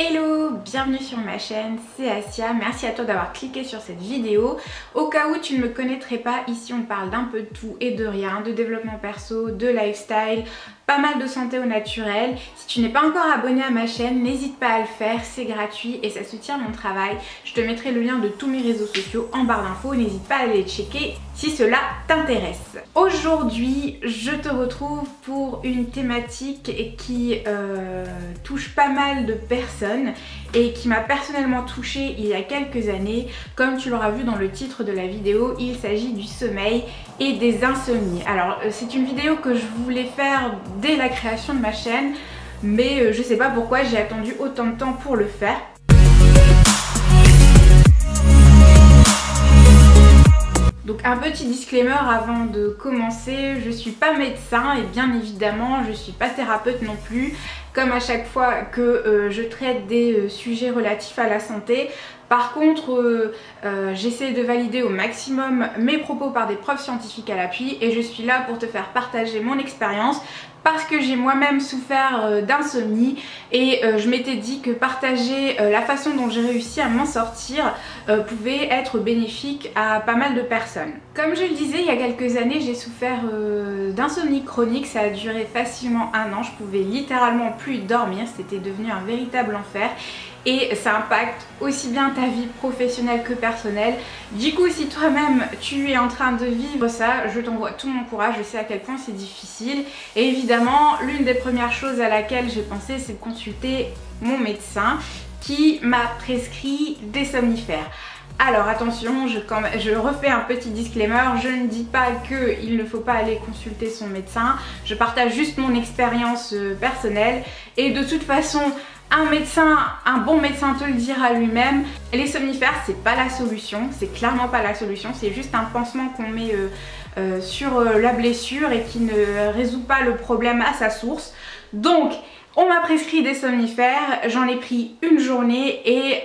Hello, bienvenue sur ma chaîne, c'est Asia, merci à toi d'avoir cliqué sur cette vidéo. Au cas où tu ne me connaîtrais pas, ici on parle d'un peu de tout et de rien, de développement perso, de lifestyle, pas mal de santé au naturel. Si tu n'es pas encore abonné à ma chaîne, n'hésite pas à le faire, c'est gratuit et ça soutient mon travail. Je te mettrai le lien de tous mes réseaux sociaux en barre d'infos, n'hésite pas à aller les checker si cela t'intéresse. Aujourd'hui, je te retrouve pour une thématique qui touche pas mal de personnes et qui m'a personnellement touchée il y a quelques années. Comme tu l'auras vu dans le titre de la vidéo, il s'agit du sommeil et des insomnies. Alors c'est une vidéo que je voulais faire dès la création de ma chaîne, mais je sais pas pourquoi j'ai attendu autant de temps pour le faire. Donc un petit disclaimer avant de commencer, je suis pas médecin et bien évidemment je suis pas thérapeute non plus. Comme à chaque fois que je traite des sujets relatifs à la santé. Par contre, j'essaie de valider au maximum mes propos par des preuves scientifiques à l'appui et je suis là pour te faire partager mon expérience parce que j'ai moi-même souffert d'insomnie et je m'étais dit que partager la façon dont j'ai réussi à m'en sortir pouvait être bénéfique à pas mal de personnes. Comme je le disais, il y a quelques années, j'ai souffert d'insomnie chronique, ça a duré facilement 1 an, je pouvais littéralement plus dormir, c'était devenu un véritable enfer. Et ça impacte aussi bien ta vie professionnelle que personnelle. Du coup, si toi-même tu es en train de vivre ça, je t'envoie tout mon courage, je sais à quel point c'est difficile. Et évidemment, l'une des premières choses à laquelle j'ai pensé, c'est de consulter mon médecin qui m'a prescrit des somnifères. Alors attention, je refais un petit disclaimer, je ne dis pas qu'il ne faut pas aller consulter son médecin, je partage juste mon expérience personnelle et de toute façon, un bon médecin te le dira lui-même, les somnifères c'est pas la solution, c'est clairement pas la solution, c'est juste un pansement qu'on met sur la blessure et qui ne résout pas le problème à sa source. Donc on m'a prescrit des somnifères, j'en ai pris une journée et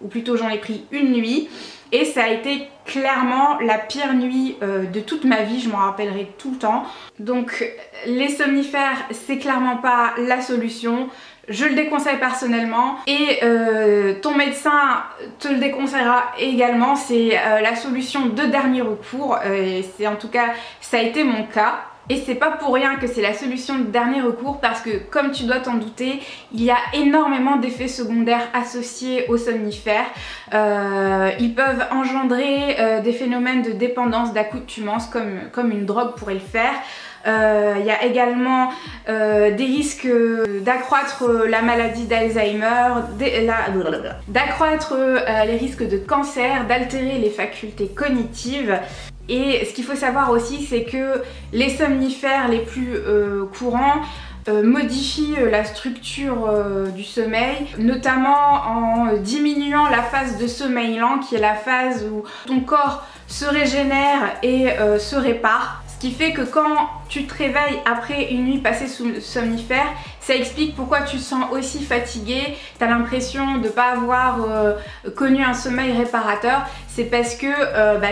ou plutôt j'en ai pris une nuit et ça a été clairement la pire nuit de toute ma vie, je m'en rappellerai tout le temps. Donc les somnifères c'est clairement pas la solution, je le déconseille personnellement et ton médecin te le déconseillera également, c'est la solution de dernier recours, c'est en tout cas ça a été mon cas. Et c'est pas pour rien que c'est la solution de dernier recours parce que comme tu dois t'en douter, il y a énormément d'effets secondaires associés aux somnifères. Ils peuvent engendrer des phénomènes de dépendance, d'accoutumance comme une drogue pourrait le faire. Il y a également des risques d'accroître la maladie d'Alzheimer, d'accroître les risques de cancer, d'altérer les facultés cognitives. Et ce qu'il faut savoir aussi, c'est que les somnifères les plus courants modifient la structure du sommeil, notamment en diminuant la phase de sommeil lent, qui est la phase où ton corps se régénère et se répare. Ce qui fait que quand tu te réveilles après une nuit passée sous somnifère, ça explique pourquoi tu te sens aussi fatigué, tu as l'impression de ne pas avoir connu un sommeil réparateur. C'est parce que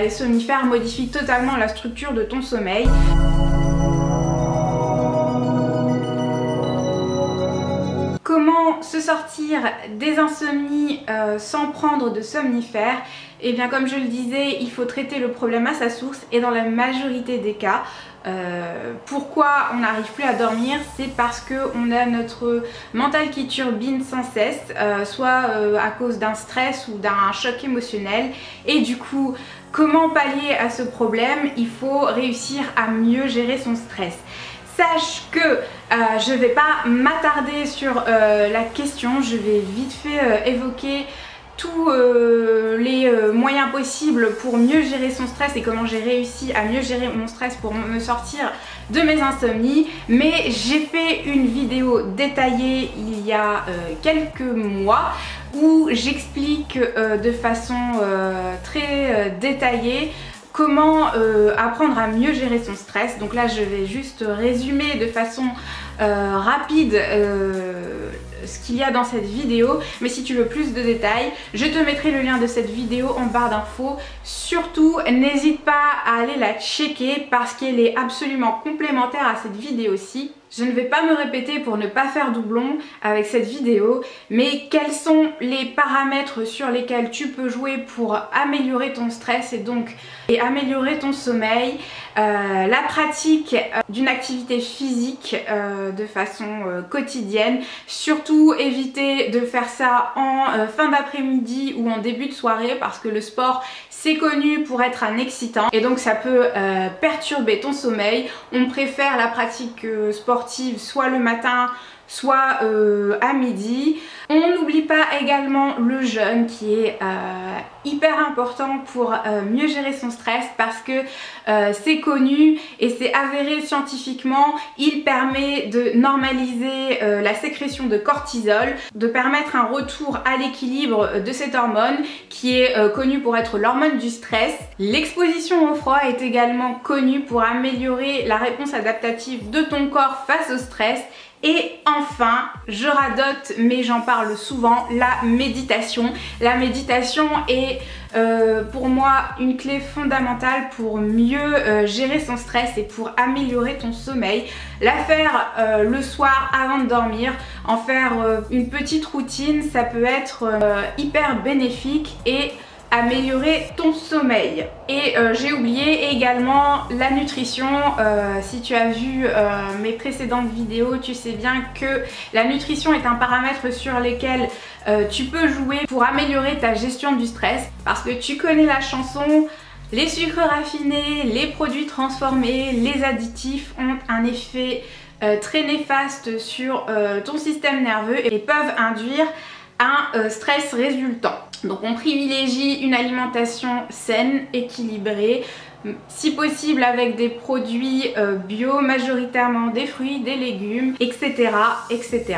les somnifères modifient totalement la structure de ton sommeil. Comment se sortir des insomnies sans prendre de somnifères? Et bien comme je le disais, il faut traiter le problème à sa source et dans la majorité des cas, pourquoi on n'arrive plus à dormir? C'est parce qu'on a notre mental qui turbine sans cesse, soit à cause d'un stress ou d'un choc émotionnel. Et du coup, comment pallier à ce problème? Il faut réussir à mieux gérer son stress. Sache que je ne vais pas m'attarder sur la question, je vais vite fait évoquer tous les moyens possibles pour mieux gérer son stress et comment j'ai réussi à mieux gérer mon stress pour me sortir de mes insomnies. Mais j'ai fait une vidéo détaillée il y a quelques mois où j'explique de façon très détaillée comment apprendre à mieux gérer son stress. Donc là je vais juste résumer de façon rapide ce qu'il y a dans cette vidéo, mais si tu veux plus de détails, je te mettrai le lien de cette vidéo en barre d'infos. Surtout, n'hésite pas à aller la checker parce qu'elle est absolument complémentaire à cette vidéo-ci. Je ne vais pas me répéter pour ne pas faire doublon avec cette vidéo, mais quels sont les paramètres sur lesquels tu peux jouer pour améliorer ton stress et améliorer ton sommeil, la pratique d'une activité physique de façon quotidienne, surtout éviter de faire ça en fin d'après-midi ou en début de soirée parce que le sport c'est connu pour être un excitant et donc ça peut perturber ton sommeil. On préfère la pratique sportive soit le matin soit à midi. On n'oublie pas également le jeûne qui est hyper important pour mieux gérer son stress parce que c'est connu et c'est avéré scientifiquement. Il permet de normaliser la sécrétion de cortisol, de permettre un retour à l'équilibre de cette hormone qui est connue pour être l'hormone du stress. L'exposition au froid est également connue pour améliorer la réponse adaptative de ton corps face au stress. Et enfin, je radote mais j'en parle souvent, la méditation. La méditation est pour moi une clé fondamentale pour mieux gérer son stress et pour améliorer ton sommeil. La faire le soir avant de dormir, en faire une petite routine, ça peut être hyper bénéfique et améliorer ton sommeil. Et j'ai oublié également la nutrition. Si tu as vu mes précédentes vidéos, tu sais bien que la nutrition est un paramètre sur lequel tu peux jouer pour améliorer ta gestion du stress parce que tu connais la chanson. Les sucres raffinés, les produits transformés, les additifs ont un effet très néfaste sur ton système nerveux et peuvent induire un stress résultant. Donc on privilégie une alimentation saine, équilibrée, si possible avec des produits bio, majoritairement des fruits, des légumes, etc. etc.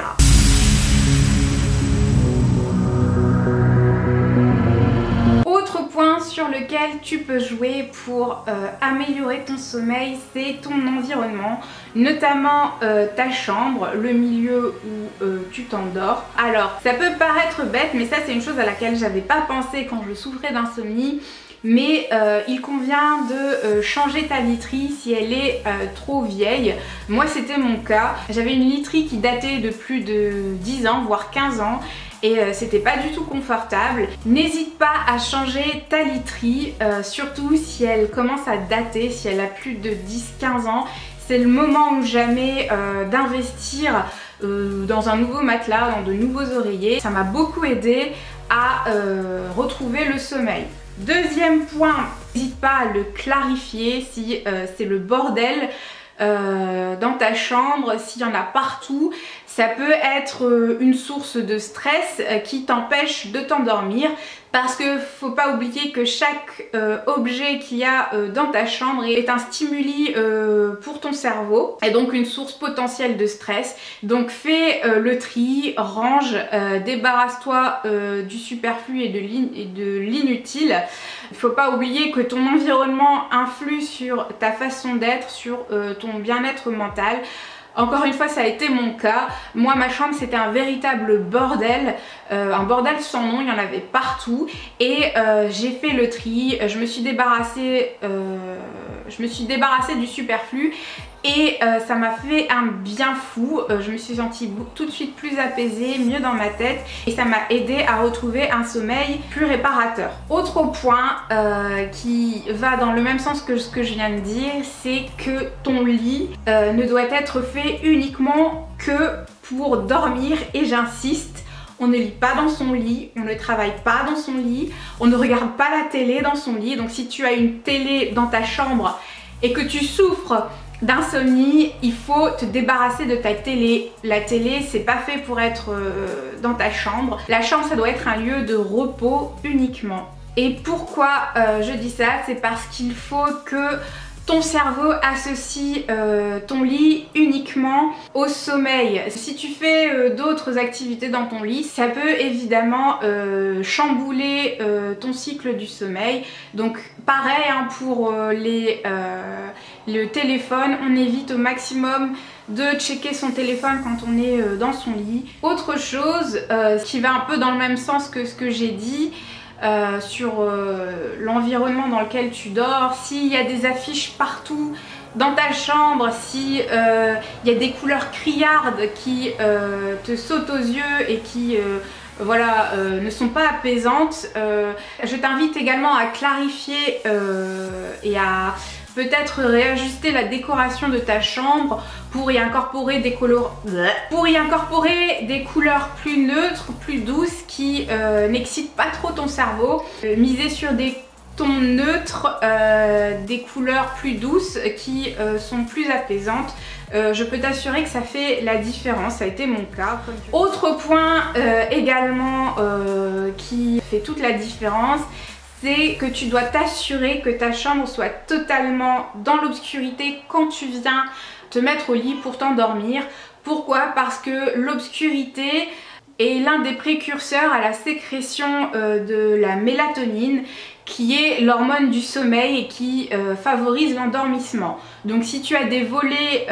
Autre point sur lequel tu peux jouer pour améliorer ton sommeil, c'est ton environnement, notamment ta chambre, le milieu où tu t'endors. Alors ça peut paraître bête, mais ça c'est une chose à laquelle j'avais pas pensé quand je souffrais d'insomnie. Mais il convient de changer ta literie si elle est trop vieille. Moi c'était mon cas, j'avais une literie qui datait de plus de 10 ans voire 15 ans et c'était pas du tout confortable. N'hésite pas à changer ta literie, surtout si elle commence à dater, si elle a plus de 10-15 ans. C'est le moment ou jamais d'investir dans un nouveau matelas, dans de nouveaux oreillers. Ça m'a beaucoup aidé à retrouver le sommeil. Deuxième point, n'hésite pas à le clarifier si c'est le bordel dans ta chambre, s'il y en a partout. Ça peut être une source de stress qui t'empêche de t'endormir parce que faut pas oublier que chaque objet qu'il y a dans ta chambre est un stimuli pour ton cerveau et donc une source potentielle de stress. Donc fais le tri, range, débarrasse-toi du superflu et de l'inutile. Il faut pas oublier que ton environnement influe sur ta façon d'être, sur ton bien-être mental. Encore une fois, ça a été mon cas. Moi, ma chambre, c'était un véritable bordel. Un bordel sans nom, il y en avait partout. Et j'ai fait le tri, je me suis débarrassée du superflu. Et ça m'a fait un bien fou. Je me suis sentie tout de suite plus apaisée, mieux dans ma tête. Et ça m'a aidé à retrouver un sommeil plus réparateur. Autre point qui va dans le même sens que ce que je viens de dire, c'est que ton lit ne doit être fait uniquement que pour dormir. Et j'insiste, on ne lit pas dans son lit, on ne travaille pas dans son lit, on ne regarde pas la télé dans son lit. Donc si tu as une télé dans ta chambre et que tu souffres d'insomnie, il faut te débarrasser de ta télé. La télé, c'est pas fait pour être dans ta chambre. La chambre, ça doit être un lieu de repos uniquement. Et pourquoi je dis ça? C'est parce qu'il faut que ton cerveau associe ton lit uniquement au sommeil. Si tu fais d'autres activités dans ton lit, ça peut évidemment chambouler ton cycle du sommeil. Donc pareil hein, pour le téléphone, on évite au maximum de checker son téléphone quand on est dans son lit. Autre chose qui va un peu dans le même sens que ce que j'ai dit, sur l'environnement dans lequel tu dors, s'il y a des affiches partout dans ta chambre, si y a des couleurs criardes qui te sautent aux yeux et qui voilà, ne sont pas apaisantes, je t'invite également à clarifier et à peut-être réajuster la décoration de ta chambre pour y incorporer des couleurs plus neutres, plus douces qui n'excitent pas trop ton cerveau. Miser sur des tons neutres, des couleurs plus douces qui sont plus apaisantes. Je peux t'assurer que ça fait la différence, ça a été mon cas. Autre point également qui fait toute la différence, c'est que tu dois t'assurer que ta chambre soit totalement dans l'obscurité quand tu viens te mettre au lit pour t'endormir. Pourquoi? Parce que l'obscurité est l'un des précurseurs à la sécrétion de la mélatonine, qui est l'hormone du sommeil et qui favorise l'endormissement. Donc si tu as des volets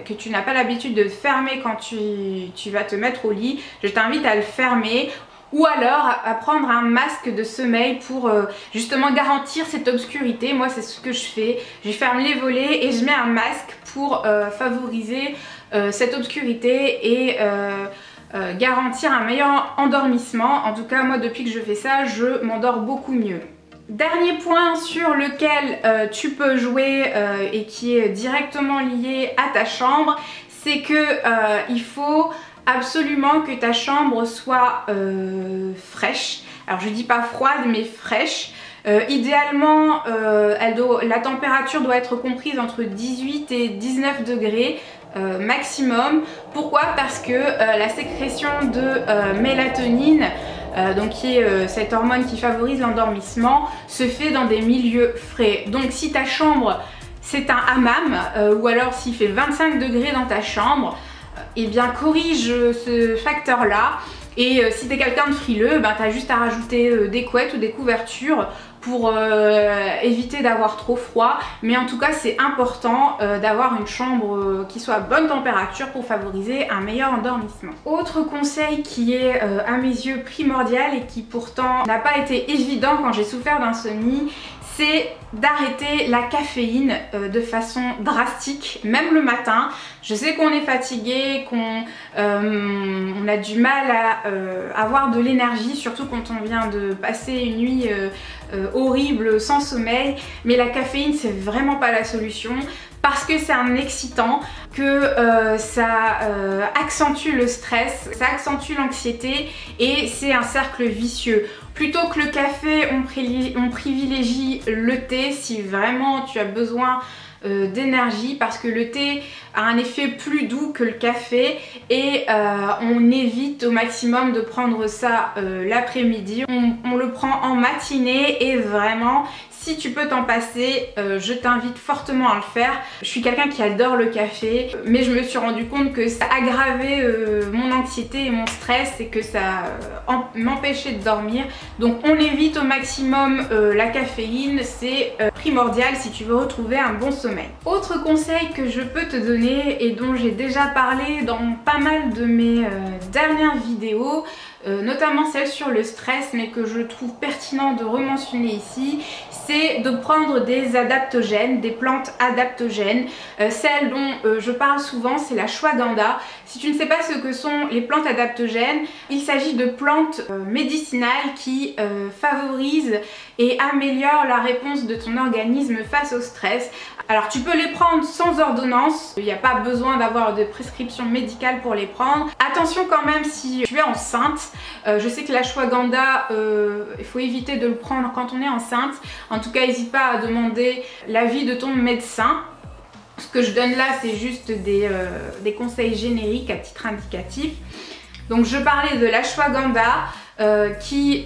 que tu n'as pas l'habitude de fermer quand tu vas te mettre au lit, je t'invite à le fermer. Ou alors à prendre un masque de sommeil pour justement garantir cette obscurité. Moi c'est ce que je fais, je ferme les volets et je mets un masque pour favoriser cette obscurité et garantir un meilleur endormissement. En tout cas moi depuis que je fais ça, je m'endors beaucoup mieux. Dernier point sur lequel tu peux jouer et qui est directement lié à ta chambre, c'est que il faut absolument que ta chambre soit fraîche. Alors je dis pas froide mais fraîche. Idéalement la température doit être comprise entre 18 et 19 degrés maximum. Pourquoi? Parce que la sécrétion de mélatonine, donc qui est cette hormone qui favorise l'endormissement, se fait dans des milieux frais. Donc si ta chambre c'est un hammam ou alors s'il fait 25 degrés dans ta chambre, et bien corrige ce facteur là, et si t'es quelqu'un de frileux, ben t'as juste à rajouter des couettes ou des couvertures pour éviter d'avoir trop froid. Mais en tout cas c'est important d'avoir une chambre qui soit à bonne température pour favoriser un meilleur endormissement. Autre conseil qui est à mes yeux primordial et qui pourtant n'a pas été évident quand j'ai souffert d'insomnie, c'est d'arrêter la caféine de façon drastique, même le matin. Je sais qu'on est fatigué, qu'on a du mal à avoir de l'énergie, surtout quand on vient de passer une nuit horrible sans sommeil, mais la caféine c'est vraiment pas la solution. Parce que c'est un excitant, que ça accentue le stress, ça accentue l'anxiété et c'est un cercle vicieux. Plutôt que le café, on privilégie le thé si vraiment tu as besoin d'énergie, parce que le thé a un effet plus doux que le café et on évite au maximum de prendre ça l'après-midi. On le prend en matinée et vraiment si tu peux t'en passer, je t'invite fortement à le faire. Je suis quelqu'un qui adore le café, mais je me suis rendu compte que ça aggravait mon anxiété et mon stress et que ça m'empêchait de dormir. Donc on évite au maximum la caféine, c'est primordial si tu veux retrouver un bon sommeil. Autre conseil que je peux te donner et dont j'ai déjà parlé dans pas mal de mes dernières vidéos, notamment celle sur le stress, mais que je trouve pertinent de rementionner ici, c'est de prendre des adaptogènes, des plantes adaptogènes. Celle dont je parle souvent, c'est la ashwagandha. Si tu ne sais pas ce que sont les plantes adaptogènes, il s'agit de plantes médicinales qui favorisent et améliorent la réponse de ton organisme face au stress. Alors tu peux les prendre sans ordonnance, il n'y a pas besoin d'avoir de prescription médicale pour les prendre. Attention quand même si tu es enceinte, je sais que l'ashwagandha, il faut éviter de le prendre quand on est enceinte. En tout cas n'hésite pas à demander l'avis de ton médecin. Ce que je donne là c'est juste des conseils génériques à titre indicatif. Donc je parlais de l'ashwagandha qui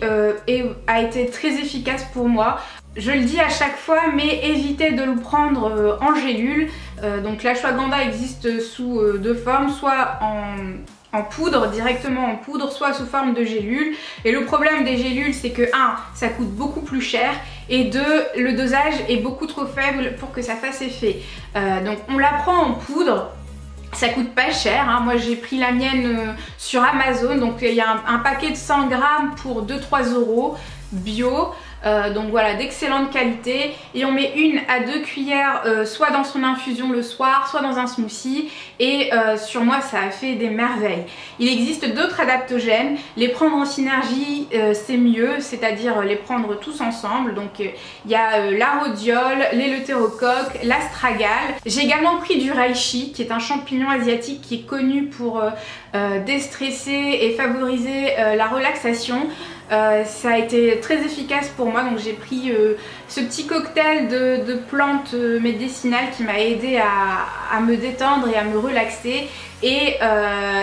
a été très efficace pour moi. Je le dis à chaque fois, mais évitez de le prendre en gélule. Donc l'ashwagandha existe sous deux formes, soit en poudre, directement en poudre, soit sous forme de gélule. Et le problème des gélules, c'est que 1, ça coûte beaucoup plus cher, et 2, le dosage est beaucoup trop faible pour que ça fasse effet. Donc on la prend en poudre. Ça coûte pas cher, hein. Moi j'ai pris la mienne sur Amazon, donc il y a un paquet de 100 grammes pour 2-3 € bio. donc voilà, d'excellente qualité, et on met 1 à 2 cuillères soit dans son infusion le soir, soit dans un smoothie, et sur moi ça a fait des merveilles. Il existe d'autres adaptogènes, les prendre en synergie c'est mieux, c'est-à-dire les prendre tous ensemble. Donc il y a la rhodiole, l'éleutérocoque, l'astragale. J'ai également pris du reishi, qui est un champignon asiatique qui est connu pour déstresser et favoriser la relaxation. Ça a été très efficace pour moi, donc j'ai pris ce petit cocktail de plantes médicinales qui m'a aidé à me détendre et à me relaxer, et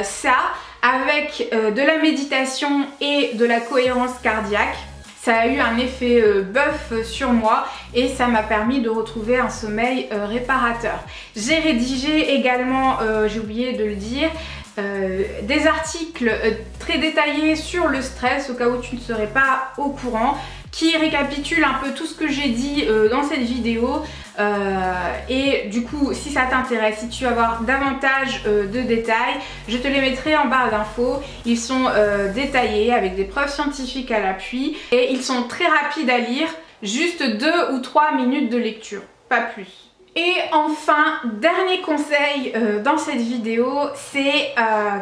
ça avec de la méditation et de la cohérence cardiaque, ça a eu un effet bœuf sur moi et ça m'a permis de retrouver un sommeil réparateur. J'ai rédigé également, j'ai oublié de le dire, des articles très détaillés sur le stress au cas où tu ne serais pas au courant, qui récapitulent un peu tout ce que j'ai dit dans cette vidéo, et du coup si ça t'intéresse, si tu veux avoir davantage de détails, je te les mettrai en barre d'infos. Ils sont détaillés avec des preuves scientifiques à l'appui et ils sont très rapides à lire, juste 2 ou 3 minutes de lecture, pas plus. Et enfin, dernier conseil dans cette vidéo, c'est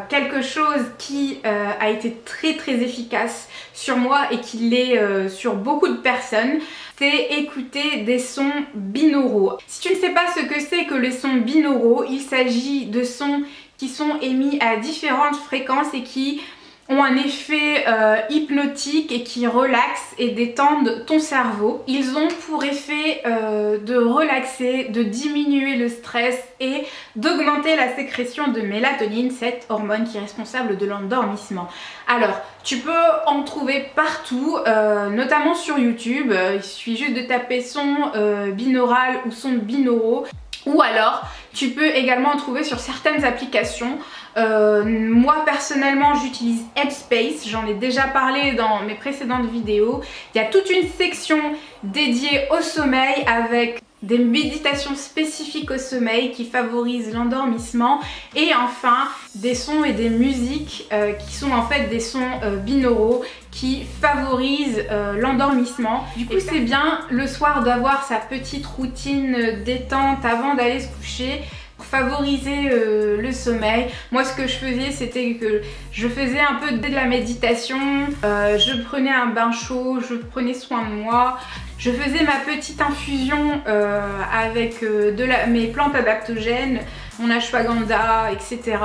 quelque chose qui a été très efficace sur moi et qui l'est sur beaucoup de personnes, c'est écouter des sons binauraux. Si tu ne sais pas ce que c'est que les sons binauraux, il s'agit de sons qui sont émis à différentes fréquences et qui ont un effet hypnotique et qui relaxent et détendent ton cerveau. Ils ont pour effet de relaxer, de diminuer le stress et d'augmenter la sécrétion de mélatonine, cette hormone qui est responsable de l'endormissement. Alors, tu peux en trouver partout, notamment sur YouTube. Il suffit juste de taper son binaural ou son binauraux. Ou alors, tu peux également en trouver sur certaines applications. Moi personnellement j'utilise Headspace, j'en ai déjà parlé dans mes précédentes vidéos. Il y a toute une section dédiée au sommeil avec des méditations spécifiques au sommeil qui favorisent l'endormissement, et enfin des sons et des musiques qui sont en fait des sons binauraux qui favorisent l'endormissement. Du coup c'est bien le soir d'avoir sa petite routine détente avant d'aller se coucher pour favoriser le sommeil. Moi ce que je faisais, c'était que je faisais un peu de la méditation, je prenais un bain chaud, je prenais soin de moi, je faisais ma petite infusion avec mes plantes adaptogènes, mon ashwagandha, etc.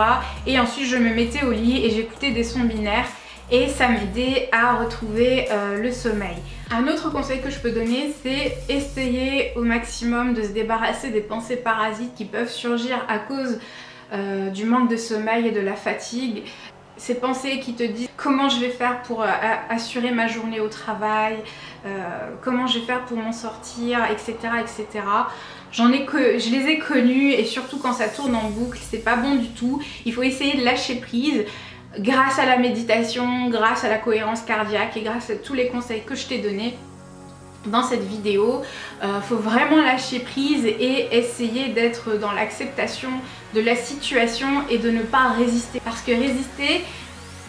Et ensuite je me mettais au lit et j'écoutais des sons binaires et ça m'aidait à retrouver le sommeil. Un autre conseil que je peux donner, c'est essayer au maximum de se débarrasser des pensées parasites qui peuvent surgir à cause du manque de sommeil et de la fatigue. Ces pensées qui te disent comment je vais faire pour assurer ma journée au travail, comment je vais faire pour m'en sortir, etc. etc. Je les ai connues, et surtout quand ça tourne en boucle, c'est pas bon du tout. Il faut essayer de lâcher prise. Grâce à la méditation, grâce à la cohérence cardiaque et grâce à tous les conseils que je t'ai donnés dans cette vidéo, faut vraiment lâcher prise et essayer d'être dans l'acceptation de la situation et de ne pas résister. Parce que résister,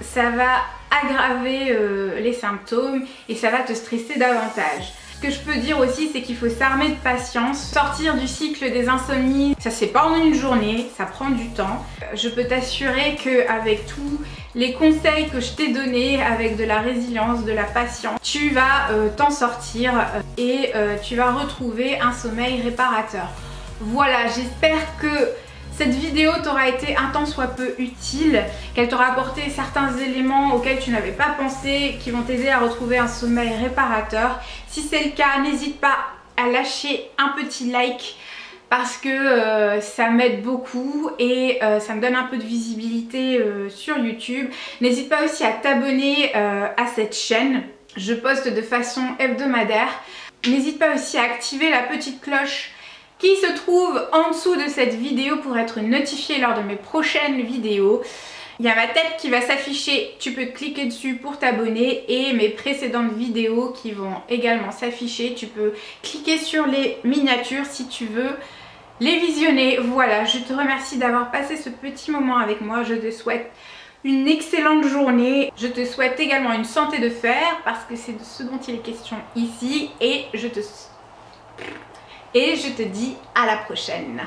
ça va aggraver les symptômes et ça va te stresser davantage. Ce que je peux dire aussi, c'est qu'il faut s'armer de patience. Sortir du cycle des insomnies, ça c'est pas en une journée, ça prend du temps. Je peux t'assurer qu'avec tous les conseils que je t'ai donnés, avec de la résilience, de la patience, tu vas t'en sortir et tu vas retrouver un sommeil réparateur. Voilà, j'espère que cette vidéo t'aura été un tant soit peu utile, qu'elle t'aura apporté certains éléments auxquels tu n'avais pas pensé, qui vont t'aider à retrouver un sommeil réparateur. Si c'est le cas, n'hésite pas à lâcher un petit like parce que ça m'aide beaucoup et ça me donne un peu de visibilité sur YouTube. N'hésite pas aussi à t'abonner à cette chaîne, je poste de façon hebdomadaire. N'hésite pas aussi à activer la petite cloche qui se trouve en dessous de cette vidéo pour être notifié lors de mes prochaines vidéos. Il y a ma tête qui va s'afficher, tu peux cliquer dessus pour t'abonner, et mes précédentes vidéos qui vont également s'afficher. Tu peux cliquer sur les miniatures si tu veux les visionner. Voilà, je te remercie d'avoir passé ce petit moment avec moi. Je te souhaite une excellente journée. Je te souhaite également une santé de fer parce que c'est de ce dont il est question ici et je te dis à la prochaine.